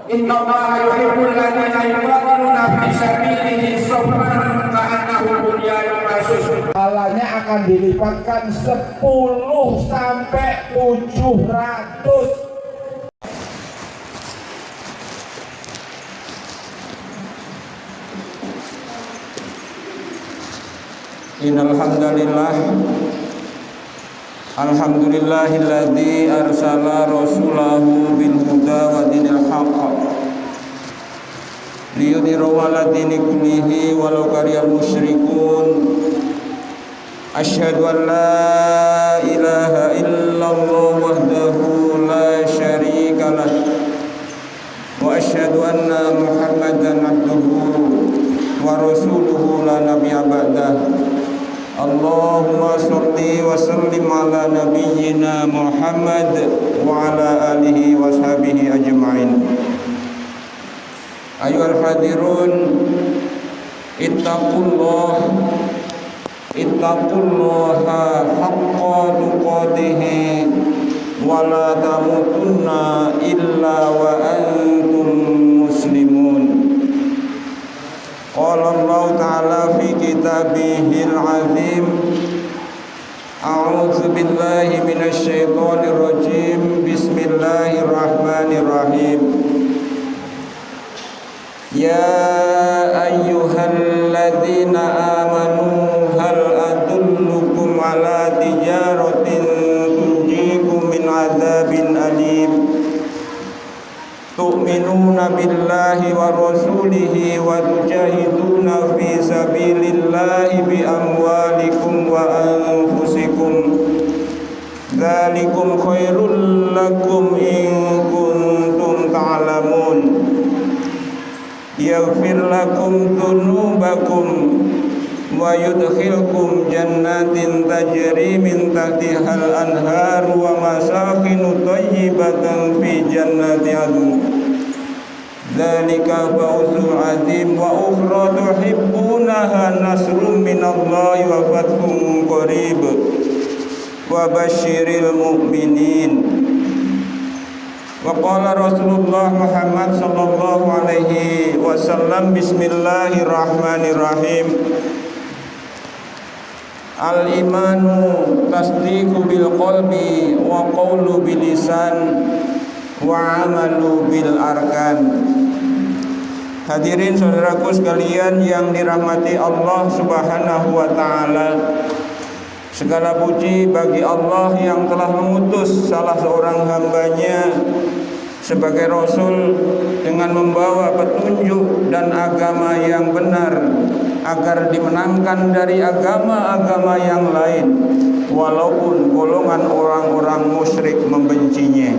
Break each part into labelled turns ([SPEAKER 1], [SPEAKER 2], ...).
[SPEAKER 1] Innallaha yuhibbul ladzina yuqatiluna fi sabilihi saffan ka'annahum bunyanun marsus. Pahalanya akan dilipatkan 10 sampai 700.
[SPEAKER 2] Innal hamdalillah alhamdulillahilladzi arsala rasulahu bil huda wa dinil haqq liyudhhirahu 'ala dini kullihi walau karihal musyrikun. Asyhadu an la ilaha illallah wahdahu la syarika lah wa asyhadu anna Muhammadan abduhu wa rasuluhu la nabiyya ba'dah. Allahumma sholli wa sallim ala nabiyyina Muhammad wa ala alihi wa sahbihi ajma'in. Ayyuhal hadirun, ittaqullaha haqqa tuqatih wa la tamutunna illa wa antum muslimun. Qala Allah Ta'ala fi kitabihil azim. A'udzu billahi minasy syaithanir rajim. Bismillahirrahmanirrahim. Ya ayyuhalladzina amanu hal adullukum ala tijaratin tunjikum min adzabin alim. Tu'minuna billahi wa rasulihi wa tujahiduna fi sabilillahi bi amwalikum wa anfusikum. Dzalikum khairul lakum in kuntum ta'lamun. Yaghfir lakum dzunubakum wa yudkhilkum jannatin tajri min tahtihal anhar wa masakinu thayyibatan fi jannati adn. Dzalika fawzul azim wa ukhra tuhibbunaha nasrun minallahi wa fathun qarib wa basyiril mu'minin. Wa qala Rasulullah Muhammad sallallahu alaihi wasallam, bismillahirrahmanirrahim. Al-imanu tasdiqu bil qalbi wa qawlu bil lisan wa amalu bil arkan. Hadirin saudaraku sekalian yang dirahmati Allah Subhanahu wa taala. Segala puji bagi Allah yang telah mengutus salah seorang hambanya sebagai Rasul dengan membawa petunjuk dan agama yang benar agar dimenangkan dari agama-agama yang lain walaupun golongan orang-orang musyrik membencinya.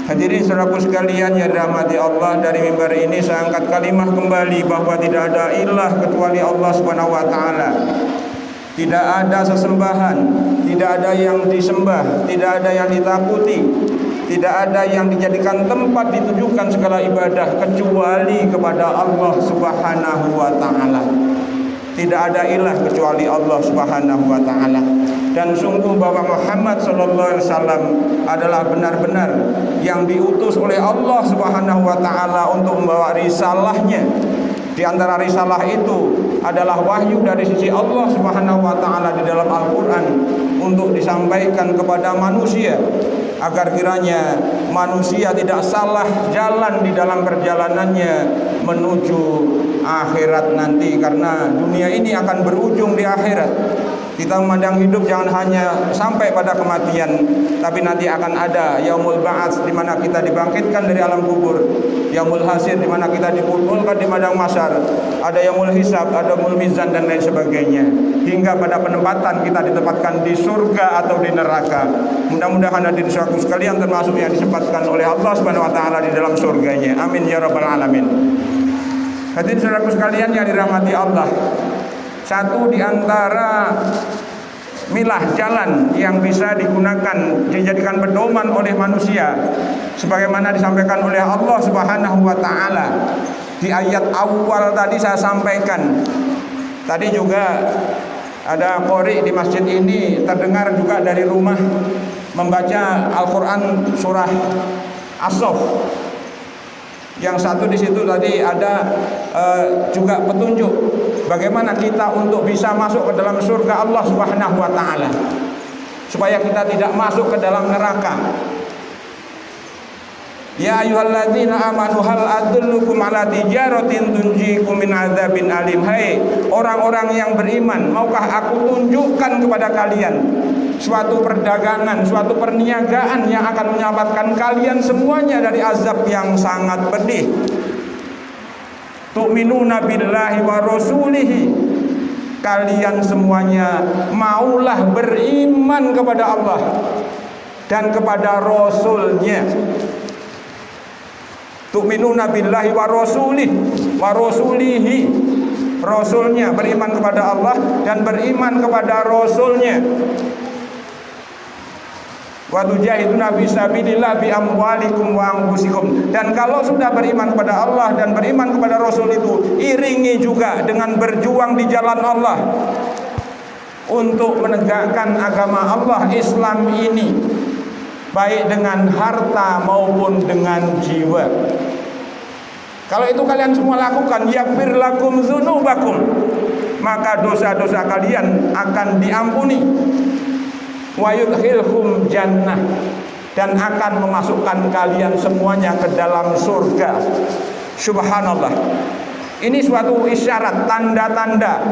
[SPEAKER 2] Hadirin saudaraku sekalian yang dirahmati Allah, dari mimbar ini saya angkat kalimah kembali bahwa tidak ada ilah kecuali Allah Subhanahu wa taala. Tidak ada sesembahan, tidak ada yang disembah, tidak ada yang ditakuti, tidak ada yang dijadikan tempat ditujukan segala ibadah kecuali kepada Allah Subhanahu wa taala. Tidak ada ilah kecuali Allah Subhanahu wa taala. Dan sungguh bahwa Muhammad sallallahu alaihi wasallam adalah benar-benar yang diutus oleh Allah Subhanahu wa taala untuk membawa risalahnya. Di antara risalah itu adalah wahyu dari sisi Allah Subhanahu wa taala di dalam Al-Qur'an untuk disampaikan kepada manusia agar kiranya manusia tidak salah jalan di dalam perjalanannya menuju akhirat nanti, karena dunia ini akan berujung di akhirat. Kita memandang hidup jangan hanya sampai pada kematian, tapi nanti akan ada yaumul ba'ats di mana kita dibangkitkan dari alam kubur, yaumul hasyr di mana kita dikumpulkan di padang mahsyar, ada yaumul hisab, ada yaumul mizan dan lain sebagainya, hingga pada penempatan kita ditempatkan di surga atau di neraka. Mudah-mudahan hadirin saudaraku sekalian termasuk yang disempatkan oleh Allah Subhanahu wa taala di dalam surganya. Amin ya rabbal alamin. Hadirin saudaraku sekalian yang dirahmati Allah, satu di antara milah jalan yang bisa digunakan, dijadikan pedoman oleh manusia sebagaimana disampaikan oleh Allah Subhanahu wa taala di ayat awal tadi saya sampaikan. Tadi juga ada qori di masjid ini terdengar juga dari rumah membaca Al-Qur'an surah As-Saff. Yang satu di situ tadi ada juga petunjuk bagaimana kita untuk bisa masuk ke dalam surga Allah Subhanahu wa taala, supaya kita tidak masuk ke dalam neraka. Ya ayyuhalladzina amanu hal adullukum ala tijaratin tunjikum min adzabin alim. Hai orang-orang yang beriman, maukah aku tunjukkan kepada kalian suatu perdagangan, suatu perniagaan yang akan menyelamatkan kalian semuanya dari azab yang sangat pedih. Tu'minuna billahi wa rasulihi. Kalian semuanya maulah beriman kepada Allah dan kepada Rasulnya. Tu'minuna billahi wa rasulihi, Rasulnya, beriman kepada Allah dan beriman kepada Rasulnya. Wa tujahiduna fi sabilillah bi amwalikum wa anfusikum. Dan kalau sudah beriman kepada Allah dan beriman kepada Rasul itu, iringi juga dengan berjuang di jalan Allah untuk menegakkan agama Allah Islam ini, baik dengan harta maupun dengan jiwa. Kalau itu kalian semua lakukan, yaghfir lakum dzunubakum, maka dosa-dosa kalian akan diampuni. Wa yudkhilhum jannah, dan akan memasukkan kalian semuanya ke dalam surga. Subhanallah. Ini suatu isyarat, tanda-tanda,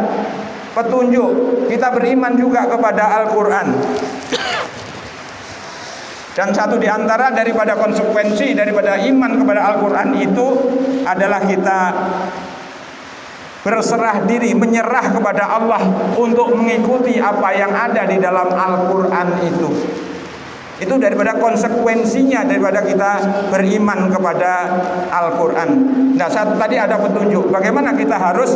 [SPEAKER 2] petunjuk kita beriman juga kepada Al-Quran. Dan satu di antara daripada konsekuensi daripada iman kepada Al-Quran itu adalah kita berserah diri, menyerah kepada Allah untuk mengikuti apa yang ada di dalam Al-Quran itu. Itu daripada konsekuensinya daripada kita beriman kepada Al-Quran. Nah, satu tadi ada petunjuk bagaimana kita harus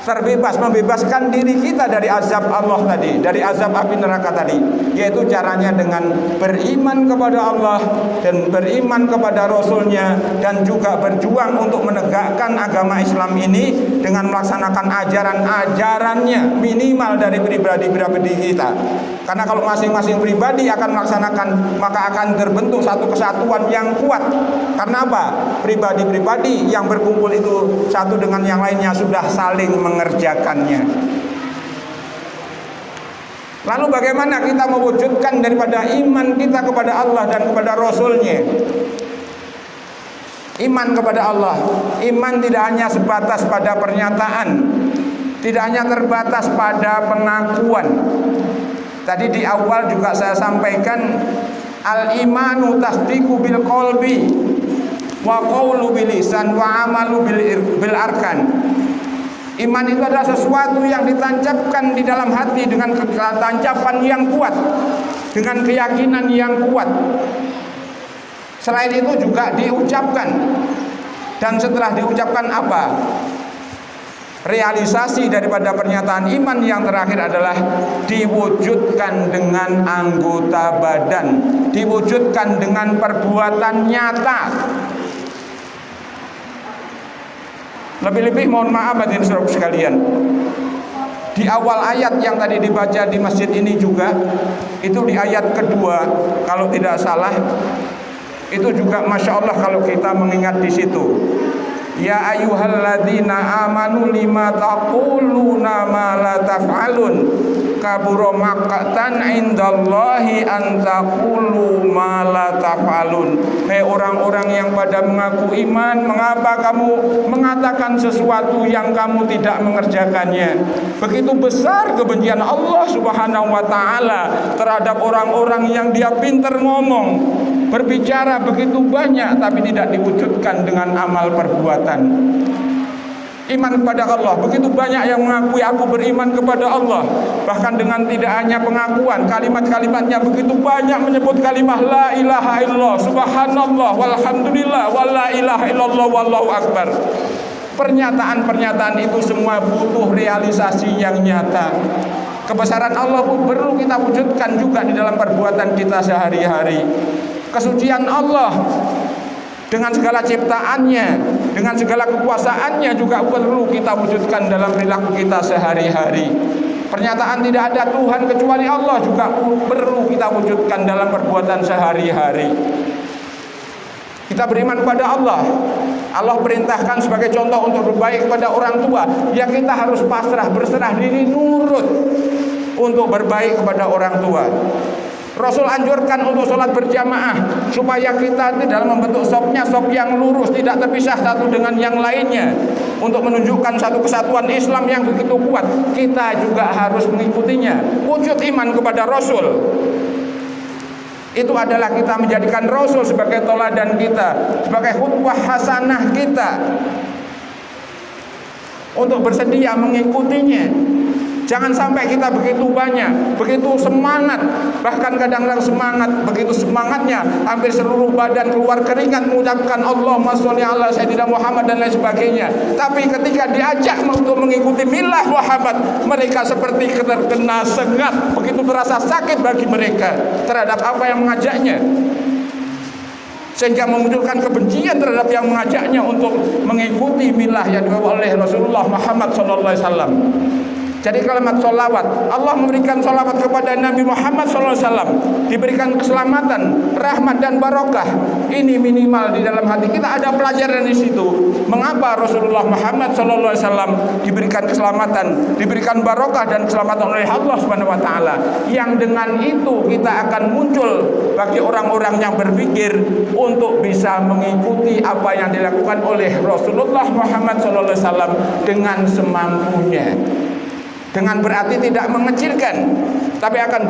[SPEAKER 2] terbebas, membebaskan diri kita dari azab Allah tadi, dari azab api neraka tadi, yaitu caranya dengan beriman kepada Allah dan beriman kepada Rasulnya, dan juga berjuang untuk menegakkan agama Islam ini dengan melaksanakan ajaran-ajarannya minimal dari pribadi-pribadi kita. Karena kalau masing-masing pribadi akan melaksanakan, maka akan terbentuk satu kesatuan yang kuat. Karena apa? Pribadi-pribadi yang berkumpul itu satu dengan yang lainnya sudah saling mengerjakannya. Lalu bagaimana kita mewujudkan daripada iman kita kepada Allah dan kepada Rasulnya? Iman kepada Allah, iman tidak hanya sebatas pada pernyataan, tidak hanya terbatas pada pengakuan. Tadi di awal juga saya sampaikan, al-imanu tasdiqu bil qalbi wa qawlu bil lisan wa amalu bil arkan. Iman itu adalah sesuatu yang ditancapkan di dalam hati dengan tancapan yang kuat, dengan keyakinan yang kuat. Selain itu juga diucapkan. Dan setelah diucapkan apa? Realisasi daripada pernyataan iman yang terakhir adalah diwujudkan dengan anggota badan, diwujudkan dengan perbuatan nyata. Lebih-lebih mohon maaf hadirin saudara sekalian, di awal ayat yang tadi dibaca di masjid ini juga, itu di ayat kedua kalau tidak salah, itu juga masya Allah kalau kita mengingat di situ. Ya ayyuhalladzina amanu lima taquluna ma la taf'alun kabura maqtan indallahi an taqulu ma la taf'alun. Hei orang-orang yang pada mengaku iman, mengapa kamu mengatakan sesuatu yang kamu tidak mengerjakannya? Begitu besar kebencian Allah Subhanahu wa taala terhadap orang-orang yang dia pintar ngomong, berbicara begitu banyak tapi tidak diwujudkan dengan amal perbuatan. Iman kepada Allah, begitu banyak yang mengakui aku beriman kepada Allah, bahkan dengan tidak hanya pengakuan, kalimat-kalimatnya begitu banyak menyebut kalimat la ilaha illallah, subhanallah, walhamdulillah, wala ilaha illallah, wallahu akbar. Pernyataan-pernyataan itu semua butuh realisasi yang nyata. Kebesaran Allah pun perlu kita wujudkan juga di dalam perbuatan kita sehari-hari. Kesucian Allah dengan segala ciptaannya, dengan segala kekuasaannya juga perlu kita wujudkan dalam perilaku kita sehari-hari. Pernyataan tidak ada Tuhan kecuali Allah juga perlu kita wujudkan dalam perbuatan sehari-hari. Kita beriman kepada Allah. Allah perintahkan sebagai contoh untuk berbaik kepada orang tua. Ya kita harus pasrah, berserah diri, nurut untuk berbaik kepada orang tua. Rasul anjurkan untuk sholat berjamaah supaya kita dalam membentuk sopnya sop yang lurus, tidak terpisah satu dengan yang lainnya. Untuk menunjukkan satu kesatuan Islam yang begitu kuat, kita juga harus mengikutinya. Wujud iman kepada Rasul itu adalah kita menjadikan Rasul sebagai teladan kita, sebagai khutbah hasanah kita, untuk bersedia mengikutinya. Jangan sampai kita begitu banyak, begitu semangat, bahkan kadang-kadang begitu semangatnya hampir seluruh badan keluar keringat mengucapkan Allahumma sholli ala sayyidina Muhammad dan lain sebagainya. Tapi ketika diajak untuk mengikuti milah Muhammad, mereka seperti terkena sengat, begitu terasa sakit bagi mereka terhadap apa yang mengajaknya, sehingga memunculkan kebencian terhadap yang mengajaknya untuk mengikuti milah yang dibawa oleh Rasulullah Muhammad SAW. Jadi kalimat sholawat, Allah memberikan sholawat kepada Nabi Muhammad SAW, diberikan keselamatan, rahmat dan barokah. Ini minimal di dalam hati kita ada pelajaran di situ. Mengapa Rasulullah Muhammad SAW diberikan keselamatan, diberikan barokah dan keselamatan oleh Allah Subhanahu Wa Taala? Yang dengan itu kita akan muncul bagi orang-orang yang berpikir untuk bisa mengikuti apa yang dilakukan oleh Rasulullah Muhammad SAW dengan semampunya. Dengan berarti tidak mengecilkan, tapi akan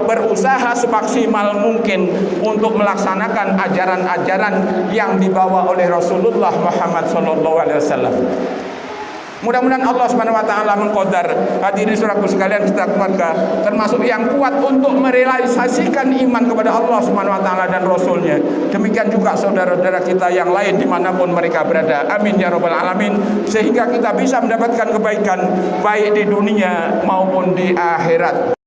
[SPEAKER 2] berusaha semaksimal mungkin untuk melaksanakan ajaran-ajaran yang dibawa oleh Rasulullah Muhammad SAW. Mudah-mudahan Allah Subhanahu Wa Taala mengqadar hadirin saudaraku sekalian kita keluarga termasuk yang kuat untuk merealisasikan iman kepada Allah Subhanahu Wa Taala dan Rasulnya. Demikian juga saudara-saudara kita yang lain dimanapun mereka berada. Amin ya rabbal alamin. Sehingga kita bisa mendapatkan kebaikan baik di dunia maupun di akhirat.